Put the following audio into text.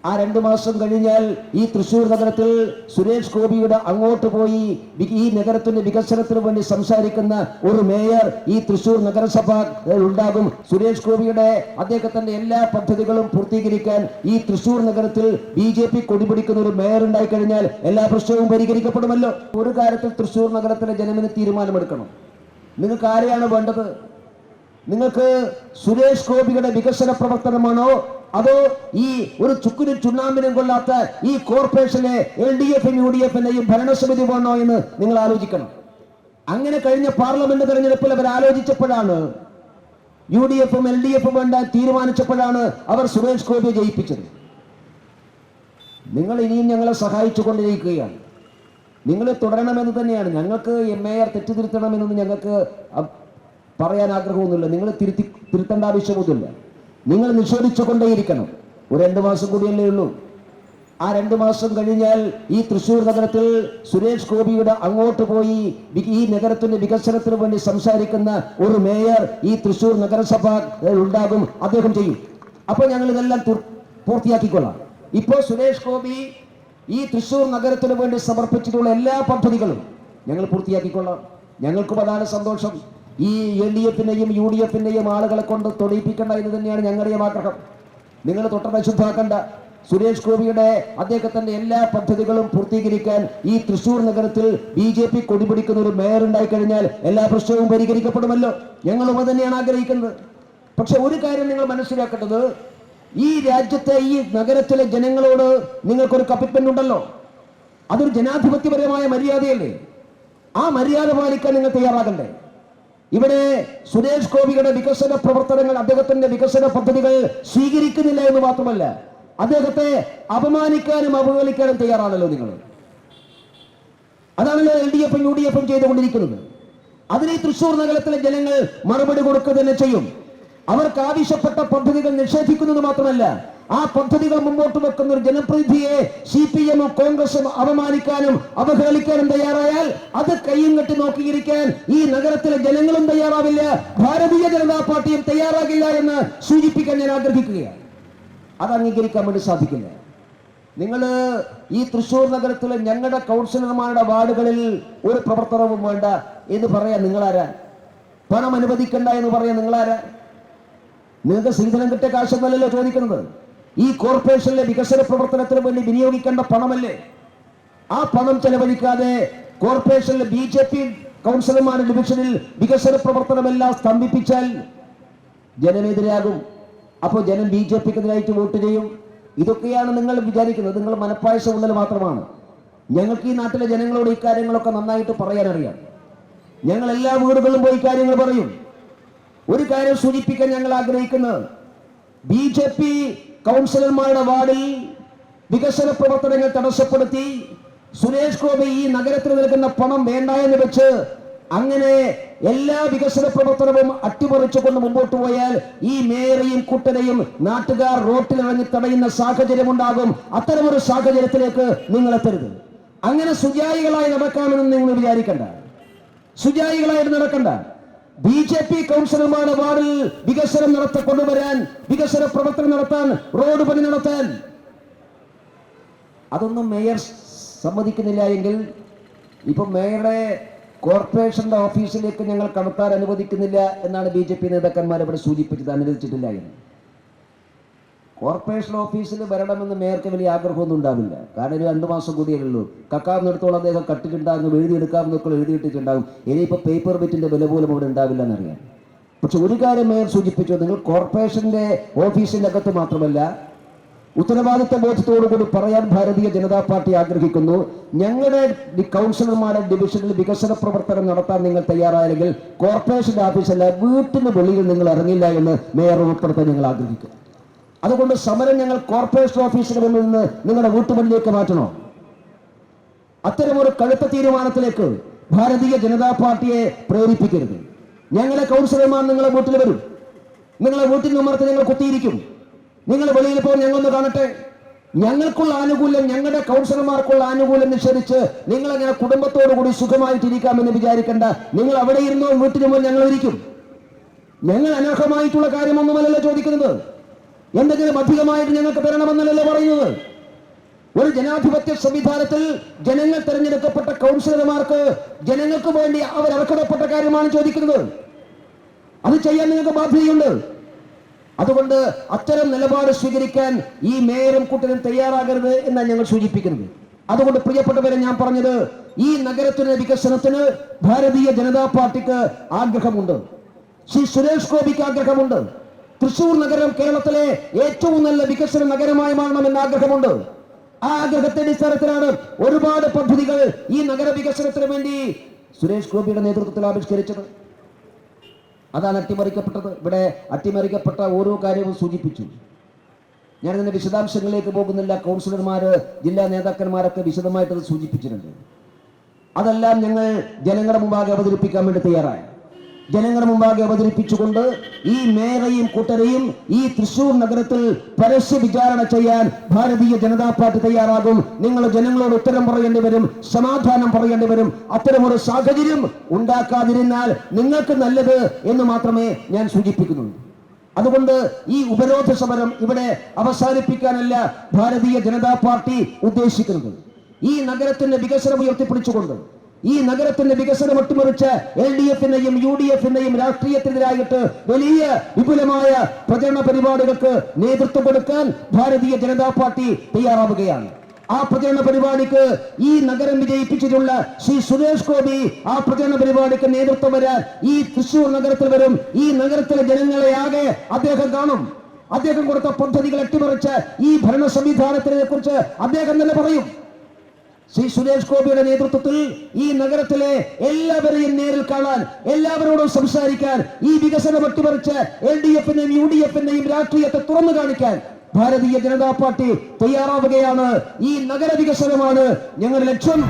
ആ 2 മാസം കഴിഞ്ഞാൽ ഈ തൃശ്ശൂർ നഗരത്തിൽ സുരേഷ് ഗോപിയുടെ അങ്ങോട്ട് പോയി ഈ നഗരത്തിന്റെ വികസനത്തിന് വേണ്ടി സംസാരിക്കുന്ന ഒരു മേയർ ഈ തൃശ്ശൂർ നഗരസഭ ഉണ്ടാകും. സുരേഷ് ഗോപിയുടെ അദ്ദേഹത്തിന്റെ എല്ലാ പദ്ധതികളും പൂർത്തീകരിക്കാൻ ഈ തൃശ്ശൂർ നഗരത്തിൽ BJP കൊടിപിടിക്കുന്ന ഒരു മേയർ ഉണ്ടായി കഴിഞ്ഞാൽ എല്ലാ പ്രശ്നവും പരിഹരിക്കപ്പെടുമല്ലോ. ഒരു കാര്യത്തിൽ തൃശ്ശൂർ നഗരത്തിലെ ജനമിന് തീരുമാനമെടുക്കണം. നിങ്ങൾക്ക് ആരെയാണ് വേണ്ടത്? നിങ്ങൾക്ക് സുരേഷ് ഗോപിയുടെ വികസന പ്രവർത്തനമാണോ, അതോ ഈ ഒരു ചുക്കിനും ചുണ്ണാമ്പിനും കൊള്ളാത്ത ഈ കോർപ്പറേഷനെ LDF UDF ഭരണസമിതി വേണോ എന്ന് നിങ്ങൾ ആലോചിക്കണം. അങ്ങനെ കഴിഞ്ഞ പാർലമെന്റ് തെരഞ്ഞെടുപ്പിൽ അവർ ആലോചിച്ചപ്പോഴാണ്, UDF LDF വേണ്ട തീരുമാനിച്ചപ്പോഴാണ് അവർ സുരേഷ് ഗോപിയെ ജയിപ്പിച്ചത്. നിങ്ങൾ ഇനിയും ഞങ്ങളെ സഹായിച്ചു കൊണ്ടിരിക്കുകയാണ്. നിങ്ങൾ തുടരണമെന്ന് തന്നെയാണ്. ഞങ്ങൾക്ക് മേയർ തെറ്റിതിരുത്തണമെന്നൊന്നും ഞങ്ങൾക്ക് പറയാൻ ആഗ്രഹമൊന്നുമില്ല. നിങ്ങൾ തിരുത്തേണ്ട ആവശ്യമൊന്നുമില്ല. നിങ്ങൾ നിഷേധിച്ചു കൊണ്ടേയിരിക്കണം. ഒരു 2 മാസം കൂടിയല്ലേ ഉള്ളൂ. ആ 2 മാസം കഴിഞ്ഞാൽ ഈ തൃശ്ശൂർ നഗരത്തിൽ സുരേഷ് ഗോപിയുടെ അങ്ങോട്ട് പോയി ഈ നഗരത്തിന്റെ വികസനത്തിന് വേണ്ടി സംസാരിക്കുന്ന ഒരു മേയർ ഈ തൃശ്ശൂർ നഗരസഭ ഉണ്ടാകും. അദ്ദേഹം ചെയ്യും. അപ്പൊ ഞങ്ങൾ ഇതെല്ലാം പൂർത്തിയാക്കിക്കൊള്ളാം. ഇപ്പോൾ സുരേഷ് ഗോപി ഈ തൃശ്ശൂർ നഗരത്തിന് വേണ്ടി സമർപ്പിച്ചിട്ടുള്ള എല്ലാ പദ്ധതികളും ഞങ്ങൾ പൂർത്തിയാക്കിക്കൊള്ളാം. ഞങ്ങൾക്കും അതാണ് സന്തോഷം. ഈ LDF UDF ആളുകളെ കൊണ്ട് തൊടിയിപ്പിക്കേണ്ട എന്ന് തന്നെയാണ് ഞങ്ങളുടെയും ആഗ്രഹം. നിങ്ങൾ തൊട്ട ശുദ്ധാക്കണ്ട. സുരേഷ് ഗോപിയുടെ അദ്ദേഹത്തിന്റെ എല്ലാ പദ്ധതികളും പൂർത്തീകരിക്കാൻ ഈ തൃശ്ശൂർ നഗരത്തിൽ BJP കൊടിപിടിക്കുന്ന ഒരു മേയർ ഉണ്ടായി കഴിഞ്ഞാൽ എല്ലാ പ്രശ്നവും പരിഹരിക്കപ്പെടുമല്ലോ. ഞങ്ങളും അത് തന്നെയാണ് ആഗ്രഹിക്കുന്നത്. പക്ഷെ ഒരു കാര്യം നിങ്ങൾ മനസ്സിലാക്കേണ്ടത്, ഈ രാജ്യത്തെ ഈ നഗരത്തിലെ ജനങ്ങളോട് നിങ്ങൾക്കൊരു കമ്മിറ്റ്മെന്റ് ഉണ്ടല്ലോ. അതൊരു ജനാധിപത്യപരമായ മര്യാദയല്ലേ? ആ മര്യാദ പാലിക്കാൻ നിങ്ങൾ തയ്യാറാകണ്ടേ? ഇവിടെ സുരേഷ് ഗോപിയുടെ വികസന പ്രവർത്തനങ്ങൾ, അദ്ദേഹത്തിന്റെ വികസന പദ്ധതികൾ സ്വീകരിക്കുന്നില്ല എന്ന് മാത്രമല്ല, അദ്ദേഹത്തെ അപമാനിക്കാനും അവഹേളിക്കാനും തയ്യാറാണല്ലോ നിങ്ങൾ. അതാണല്ലോ LDF UDF ചെയ്തുകൊണ്ടിരിക്കുന്നത്. അതിന് ഈ തൃശ്ശൂർ നഗരത്തിലെ ജനങ്ങൾ മറുപടി കൊടുക്കുക തന്നെ ചെയ്യും. അവർക്ക് ആവശ്യപ്പെട്ട പദ്ധതികൾ നിഷേധിക്കുന്നത് മാത്രമല്ല, ആ പദ്ധതികൾ മുമ്പോട്ട് വെക്കുന്ന ഒരു ജനപ്രതിനിധിയെ CPM കോൺഗ്രസും അപമാനിക്കാനും അവഹേളിക്കാനും തയ്യാറായാൽ അത് കയ്യും കെട്ടി നോക്കിയിരിക്കാൻ ഈ നഗരത്തിലെ ജനങ്ങളും തയ്യാറാവില്ല, ഭാരതീയ ജനതാ പാർട്ടിയും തയ്യാറാകില്ല എന്ന് സൂചിപ്പിക്കാൻ ഞാൻ ആഗ്രഹിക്കുകയാണ്. അത് അംഗീകരിക്കാൻ വേണ്ടി സാധിക്കില്ല. നിങ്ങൾ ഈ തൃശ്ശൂർ നഗരത്തിലെ ഞങ്ങളുടെ കൗൺസിലർമാരുടെ വാർഡുകളിൽ ഒരു പ്രവർത്തനവും വേണ്ട എന്ന് പറയാൻ നിങ്ങളാരാ? പണം അനുവദിക്കണ്ട എന്ന് പറയാൻ നിങ്ങളാരാ? നിങ്ങൾക്ക് ശ്രീധരൻ കിട്ടിയ കാശൊന്നല്ലല്ലോ ചോദിക്കുന്നത്. ഈ കോർപ്പറേഷനിലെ വികസന പ്രവർത്തനത്തിന് വേണ്ടി വിനിയോഗിക്കേണ്ട പണമല്ലേ? ആ പണം ചെലവഴിക്കാതെ കോർപ്പറേഷനിലെ BJP കൗൺസിലർമാരുടെ ഡിവിഷനിൽ വികസന പ്രവർത്തനമെല്ലാം സ്തംഭിപ്പിച്ചാൽ ജനമെതിരാകും. അപ്പോൾ ജനം BJPക്കെതിരായിട്ട് വോട്ട് ചെയ്യും. ഇതൊക്കെയാണ് നിങ്ങൾ വിചാരിക്കുന്നത്. നിങ്ങൾ മനപ്പായസം ഉള്ളത് മാത്രമാണ്. ഞങ്ങൾക്ക് ഈ നാട്ടിലെ ജനങ്ങളോട് ഈ കാര്യങ്ങളൊക്കെ നന്നായിട്ട് പറയാനറിയാം. ഞങ്ങൾ എല്ലാ വീടുകളിലും പോയി കാര്യങ്ങൾ പറയും. ഒരു കാര്യം സൂചിപ്പിക്കാൻ ഞങ്ങൾ ആഗ്രഹിക്കുന്നത്, BJP കൗൺസിലർമാരുടെ വാർഡിൽ വികസന പ്രവർത്തനങ്ങൾ തടസ്സപ്പെടുത്തി സുരേഷ് ഗോപി ഈ നഗരത്തിൽ നൽകുന്ന പണം വേണ്ട എന്ന് വെച്ച് അങ്ങനെ എല്ലാ വികസന പ്രവർത്തനവും അട്ടിമറിച്ചുകൊണ്ട് മുമ്പോട്ട് പോയാൽ ഈ മേയറെയും കുട്ടനെയും നാട്ടുകാർ റോട്ടിലിറങ്ങി തടയുന്ന സാഹചര്യം ഉണ്ടാകും. അത്തരമൊരു സാഹചര്യത്തിലേക്ക് നിങ്ങൾ എത്തരുത്. അങ്ങനെ സുജായികളായി നടക്കാമെന്ന് നിങ്ങൾ വിചാരിക്കണ്ട. സുജായികളായിട്ട് നടക്കണ്ട. BJP കൗൺസിലർമാരുടെ വാർഡിൽ വികസനം കൊണ്ടുവരാൻ, വികസന പ്രവർത്തനം നടത്താൻ, റോഡ് പണി നടത്താൻ അതൊന്നും മേയർ സമ്മതിക്കുന്നില്ല എങ്കിൽ, ഇപ്പൊ മേയറുടെ കോർപ്പറേഷന്റെ ഓഫീസിലേക്ക് ഞങ്ങൾ കടത്താൻ അനുവദിക്കുന്നില്ല എന്നാണ് BJP നേതാക്കന്മാർ ഇവിടെ സൂചിപ്പിച്ചത്. അനുവദിച്ചിട്ടില്ല എന്ന്. കോർപ്പറേഷൻ ഓഫീസിൽ വരണമെന്ന് മേയർക്ക് വലിയ ആഗ്രഹമൊന്നും ഉണ്ടാവില്ല. കാരണം ഒരു 2 മാസം കൂടിയേ ഉള്ളൂ. കക്കാവുന്നിടത്തോളം അദ്ദേഹം കട്ടിട്ടുണ്ടാകും, എഴുതിയെടുക്കാവുന്നൊക്കെ എഴുതിയിട്ടിട്ടുണ്ടാകും. ഇനിയിപ്പോൾ പേപ്പർ ബിറ്റിന്റെ വില പോലും അവിടെ ഉണ്ടാവില്ല എന്നറിയാം. പക്ഷെ ഒരു കാര്യം മേയർ സൂചിപ്പിച്ചു, നിങ്ങൾ കോർപ്പറേഷന്റെ ഓഫീസിന്റെ അകത്ത് മാത്രമല്ല, ഉത്തരവാദിത്ത ബോധത്തോടുകൂടി പറയാൻ ഭാരതീയ ജനതാ പാർട്ടി ആഗ്രഹിക്കുന്നു, ഞങ്ങളുടെ കൗൺസിലർമാരുടെ ഡിവിഷനിൽ വികസന പ്രവർത്തനം നടത്താൻ നിങ്ങൾ തയ്യാറായെങ്കിൽ കോർപ്പറേഷന്റെ ഓഫീസല്ല, വീട്ടിന് വെളിയിൽ നിങ്ങൾ ഇറങ്ങില്ല എന്ന് മേയർ ഉൾപ്പെടുത്താൻ ഞങ്ങൾ ആഗ്രഹിക്കുന്നു. അതുകൊണ്ട് സമരം ഞങ്ങൾ കോർപ്പറേഷൻ ഓഫീസിന് മുന്നിൽ നിന്ന് നിങ്ങളുടെ വീട്ടുമുന്നിലേക്ക് മാറ്റണോ? അത്തരമൊരു കടുത്ത തീരുമാനത്തിലേക്ക് ഭാരതീയ ജനതാ പാർട്ടിയെ പ്രേരിപ്പിക്കരുത്. ഞങ്ങളെ കൗൺസിലർമാർ നിങ്ങളെ വീട്ടിൽ വരും. നിങ്ങളെ വീട്ടിൽ നിന്നമർത്തി ഞങ്ങൾ കുത്തിയിരിക്കും. നിങ്ങൾ വെളിയിൽ പോയി ഞങ്ങളൊന്ന് കാണട്ടെ. ഞങ്ങൾക്കുള്ള ആനുകൂല്യം, ഞങ്ങളുടെ കൗൺസിലർമാർക്കുള്ള ആനുകൂല്യം നിഷേധിച്ച് നിങ്ങളങ്ങനെ കുടുംബത്തോടുകൂടി സുഖമായിട്ടിരിക്കാമെന്ന് വിചാരിക്കേണ്ട. നിങ്ങൾ അവിടെ ഇരുന്നോ വീട്ടിൽ പോയി ഞങ്ങൾ ഇരിക്കും. ഞങ്ങൾ അനർഹമായിട്ടുള്ള കാര്യമൊന്നുമല്ലല്ലോ ചോദിക്കുന്നത്. എന്തെങ്കിലും അധികമായിട്ട് ഞങ്ങൾക്ക് തരണമെന്നല്ലല്ലോ പറയുന്നത്. ഒരു ജനാധിപത്യ സംവിധാനത്തിൽ ജനങ്ങൾ തെരഞ്ഞെടുക്കപ്പെട്ട കൗൺസിലർമാർക്ക് ജനങ്ങൾക്ക് വേണ്ടി അവർ അർഹതപ്പെട്ട കാര്യമാണ് ചോദിക്കുന്നത്. അത് ചെയ്യാൻ നിങ്ങൾക്ക് ബാധ്യതയുണ്ട്. അതുകൊണ്ട് അത്തരം നിലപാട് സ്വീകരിക്കാൻ ഈ മേയറും കൂട്ടരും തയ്യാറാകരുത് എന്നാണ് ഞങ്ങൾ സൂചിപ്പിക്കുന്നത്. അതുകൊണ്ട് പ്രിയപ്പെട്ടവരെ, ഞാൻ പറഞ്ഞത്, ഈ നഗരത്തിന്റെ വികസനത്തിന് ഭാരതീയ ജനതാ പാർട്ടിക്ക് ആഗ്രഹമുണ്ട്. ശ്രീ സുരേഷ് ഗോപിക്ക് ആഗ്രഹമുണ്ട്. തൃശൂർ നഗരം കേരളത്തിലെ ഏറ്റവും നല്ല വികസന നഗരമായി മാറണമെന്ന് ആഗ്രഹമുണ്ട്. ആ ആഗ്രഹത്തിന്റെ അടിസ്ഥാനത്തിലാണ് ഒരുപാട് പദ്ധതികൾ ഈ നഗര വികസനത്തിന് വേണ്ടി സുരേഷ് ഗോപിയുടെ നേതൃത്വത്തിൽ ആവിഷ്കരിച്ചത്. അതാണ് അട്ടിമറിക്കപ്പെട്ടത്. ഇവിടെ അട്ടിമറിക്കപ്പെട്ട ഓരോ കാര്യവും സൂചിപ്പിച്ചു. ഞാനിതിന്റെ വിശദാംശങ്ങളിലേക്ക് പോകുന്നില്ല. കൗൺസിലർമാര്, ജില്ലാ നേതാക്കന്മാരൊക്കെ വിശദമായിട്ട് സൂചിപ്പിച്ചിട്ടുണ്ട്. അതെല്ലാം ഞങ്ങൾ ജനങ്ങളുടെ മുമ്പാകെ അവതരിപ്പിക്കാൻ വേണ്ടി തയ്യാറായി. ജനങ്ങളുടെ മുമ്പാകെ അവതരിപ്പിച്ചുകൊണ്ട് ഈ മേയറെയും കൂട്ടരെയും ഈ തൃശൂർ നഗരത്തിൽ പരസ്യ വിചാരണ ചെയ്യാൻ ഭാരതീയ ജനതാ പാർട്ടി തയ്യാറാകും. നിങ്ങൾ ജനങ്ങളോട് ഉത്തരം പറയേണ്ടി വരും, സമാധാനം പറയേണ്ടി വരും. അത്തരമൊരു സാഹചര്യം ഉണ്ടാക്കാതിരുന്നാൽ നിങ്ങൾക്ക് നല്ലത് എന്ന് മാത്രമേ ഞാൻ സൂചിപ്പിക്കുന്നുള്ളൂ. അതുകൊണ്ട് ഈ ഉപരോധ സമരം ഇവിടെ അവസാനിപ്പിക്കാനല്ല ഭാരതീയ ജനതാ പാർട്ടി ഉദ്ദേശിക്കുന്നത്. ഈ നഗരത്തിന്റെ വികസനം ഉയർത്തിപ്പിടിച്ചുകൊണ്ട്, ഈ നഗരത്തിന്റെ വികസനം അട്ടിമറിച്ച് LDF-ന്റെയും UDF-ന്റെയും രാഷ്ട്രീയത്തിനെതിരായിട്ട് വലിയ വിപുലമായ പ്രചരണ പരിപാടികൾക്ക് നേതൃത്വം കൊടുക്കാൻ ഭാരതീയ ജനതാ പാർട്ടി തയ്യാറാവുകയാണ്. ആ പ്രചരണ പരിപാടിക്ക് ഈ നഗരം വിജയിപ്പിച്ചിട്ടുള്ള ശ്രീ സുരേഷ് ഗോപി ആ പ്രചരണ പരിപാടിക്ക് നേതൃത്വം വരാൻ ഈ തൃശൂർ നഗരത്തിൽ വരും. ഈ നഗരത്തിലെ ജനങ്ങളെ ആകെ അദ്ദേഹം കാണും. അദ്ദേഹം കൊടുത്ത പദ്ധതികൾ അട്ടിമറിച്ച് ഈ ഭരണ സംവിധാനത്തിനെ കുറിച്ച് അദ്ദേഹം തന്നെ പറയും. ശ്രീ സുരേഷ് ഗോപിയുടെ നേതൃത്വത്തിൽ ഈ നഗരത്തിലെ എല്ലാവരെയും നേരിൽ കാണാൻ, എല്ലാവരോടും സംസാരിക്കാൻ, ഈ വികസനം അട്ടിമറിച്ച് LDF-ന്റെയും UDF-ന്റെയും രാഷ്ട്രീയത്തെ തുറന്നു കാണിക്കാൻ ഭാരതീയ ജനതാ പാർട്ടി തയ്യാറാവുകയാണ്. ഈ നഗര വികസനമാണ് ഞങ്ങളുടെ ലക്ഷ്യം.